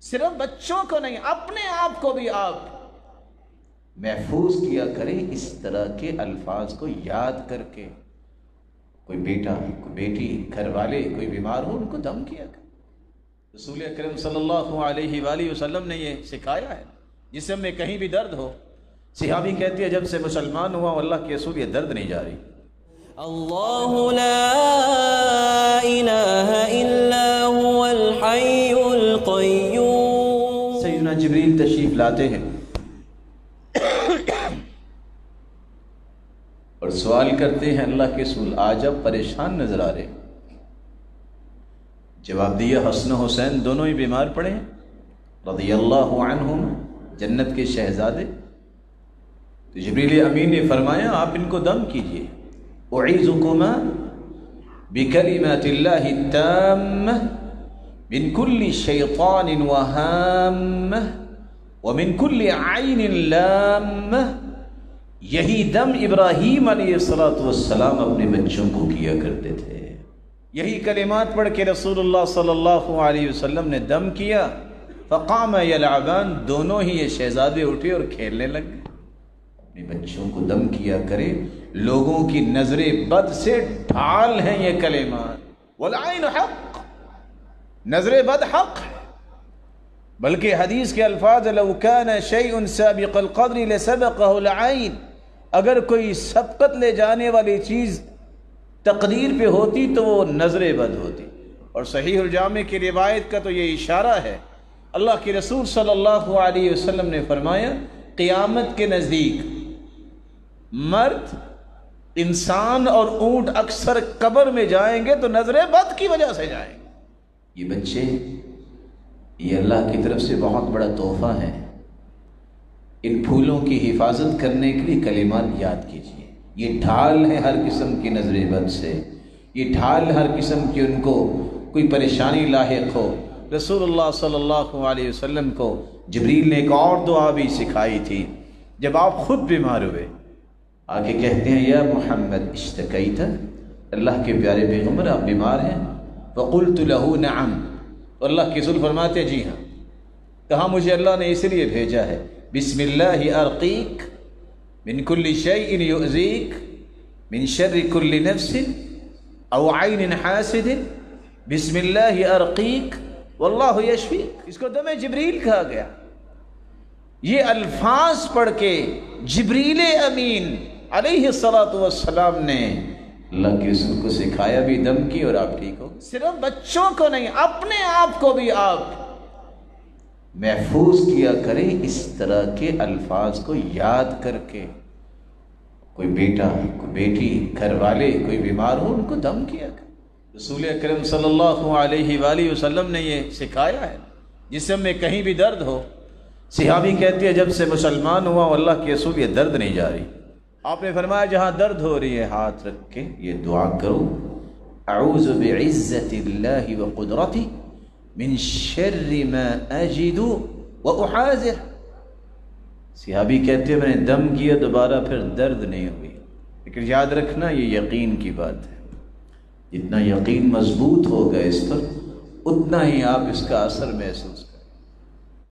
صرف بچوں کو نہیں، اپنے آپ کو بھی آپ محفوظ کیا کریں اس طرح کے الفاظ کو یاد کر کے۔ کوئی بیٹا، کوئی بیٹی، گھر والے کوئی بیمار ہو، ان کو دم کیا کریں۔ رسول اکرم صلی اللہ علیہ وآلہ وسلم نے یہ سکھایا ہے۔ جسم میں کہیں بھی درد ہو، صحابی کہتی ہے جب سے مسلمان ہوا اللہ کے رسول یہ درد نہیں جا رہی۔ اللہ لا الہ الا هو الحی القیوم۔ سیدنا جبریل تشریف لاتے ہیں اور سوال کرتے ہیں اللہ کے رسول آج آپ پریشان نظر آ رہے ہیں۔ جواب دیا حسن و حسین دونوں ہی بیمار پڑے ہیں، رضی اللہ عنہم، جنت کے شہزادے۔ تو جبریل امین نے فرمایا آپ ان کو دم کیجئے۔ اعیذکما بکلمات اللہ التامہ من کل شیطان وہامہ ومن کل عین لامہ۔ یہی دم ابراہیم علیہ السلام اپنے بچوں کو کیا کرتے تھے۔ یہی کلمات پڑھ کے رسول اللہ صلی اللہ علیہ وسلم نے دم کیا۔ فقام یلعبان، دونوں ہی یہ شہزادے اٹھے اور کھیلنے لگ گئے۔ اپنے بچوں کو دم کیا کرے، لوگوں کی نظر بد سے ڈھال ہیں یہ کلمات۔ والعین حق، نظر بد حق ہے، بلکہ حدیث کے الفاظ لو کان شیء سابق القدر لسبقہ العین، اگر کوئی سبقت لے جانے والی چیز تقدیر پہ ہوتی تو وہ نظر بد ہوتی۔ اور صحیح الجامع کی روایت کا تو یہ اشارہ ہے، اللہ کے رسول صلی اللہ علیہ وسلم نے فرمایا قیامت کے نزدیک مرد، انسان اور اونٹ اکثر قبر میں جائیں گے تو نظر بد کی وجہ سے جائیں گے۔ یہ بچے یہ اللہ کی طرف سے بہت بڑا تحفہ ہے۔ ان پھولوں کی حفاظت کرنے کے لیے کلمات یاد کیجیے۔ یہ ڈھال ہے ہر قسم کی نظر بد سے، یہ ڈھال ہر قسم کی ان کو کوئی پریشانی لاحق ہو۔ رسول اللہ صلی اللہ علیہ وسلم کو جبریل نے ایک اور دعا بھی سکھائی تھی۔ جب آپ خود بیمار ہوئے، آگے کہتے ہیں یا محمد اشتکیت، اللہ کے پیارے پیغمبر آپ بیمار ہیں؟ فقلت له نعم، اللہ کے رسول فرماتے جی ہاں۔ کہا مجھے اللہ نے اس لیے بھیجا ہے بسم اللہ ارقیک من کل شیء یؤذیک من شر کل نفس او عین حاسد بسم اللہ ارقیک واللہ یشفیک۔ اس کو دم جبریل کہا گیا۔ یہ الفاظ پڑھ کے جبریل امین علیہ السلام نے اللہ کے رسول کو سکھایا بھی دم کی اور آپ ٹھیک ہو۔ صرف بچوں کو نہیں، اپنے آپ کو بھی آپ محفوظ کیا کریں اس طرح کے الفاظ کو یاد کر کے۔ کوئی بیٹا، کوئی بیٹی، گھر والے کوئی بیمار ہو، ان کو دم کیا کریں۔ رسول اکرم صلی اللہ علیہ وآلہ وسلم نے یہ سکھایا ہے۔ جسم میں کہیں بھی درد ہو، صحابی کہتی ہے جب سے مسلمان ہوا اللہ کے رسول یہ درد نہیں جا رہی۔ آپ نے فرمایا جہاں درد ہو رہی ہے ہاتھ رکھ کے یہ دعا کرو اعوذ بعزت اللہ وقدرتہ من شر ما اجد واحاذر۔ صحابی کہتے ہیں میں نے دم کیا دوبارہ پھر درد نہیں ہوئی۔ لیکن یاد رکھنا یہ یقین کی بات ہے، جتنا یقین مضبوط ہوگا اس پر اتنا ہی آپ اس کا اثر محسوس کریں۔